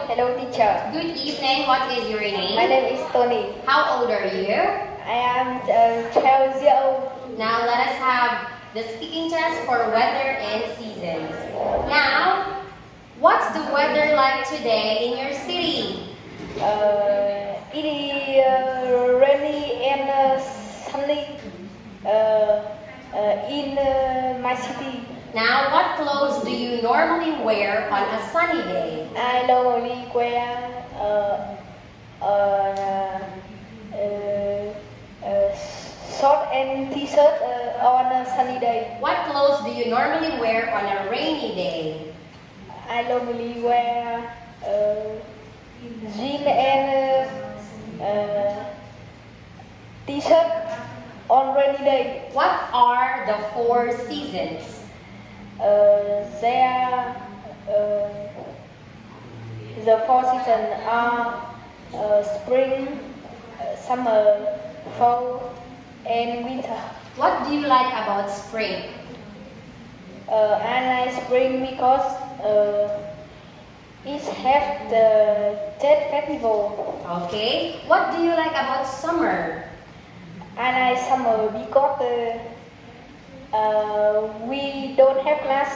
Hello, teacher. Good evening. What is your name? My name is Tony. How old are you? I am 12 years old. Now let us have the speaking test for weather and seasons. Now, what's the weather like today in your city? It is rainy and sunny in my city. Now, what clothes do you normally wear on a sunny day? I normally wear short and t-shirt on a sunny day. What clothes do you normally wear on a rainy day? I normally wear jeans and t-shirt on rainy day. What are the 4 seasons? The 4 seasons are spring, summer, fall, and winter. What do you like about spring? I like spring because it has the Tet Festival. Okay. What do you like about summer? I like summer because we don't have class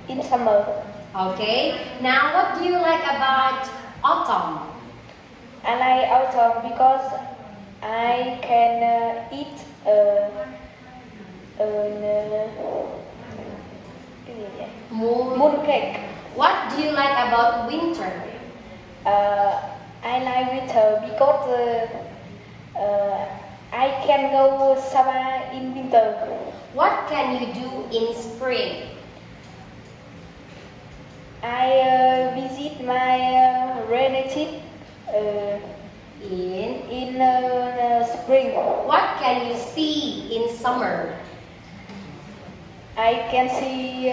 in summer. Okay. Now, what do you like about autumn? I like autumn because I can eat moon cake. What do you like about winter? I like winter because I can go summer in winter. What can you do in spring? I visit my relative in spring. What can you see in summer? I can see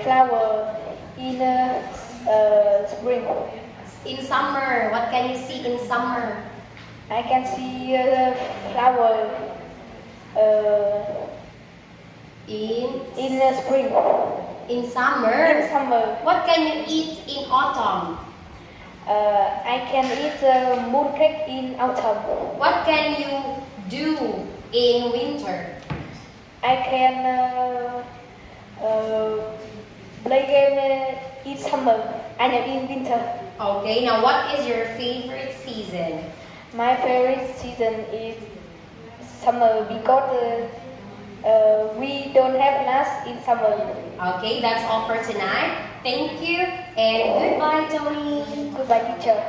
flower in spring. In summer, what can you see in summer? I can see flower in spring. In summer? In summer. What can you eat in autumn? I can eat mooncake in autumn. What can you do in winter? I can play game in summer and in winter. Okay, now what is your favorite season? My favorite season is summer because we don't have class in summer. Okay, that's all for tonight. Thank you and goodbye, Tony. Goodbye, teacher.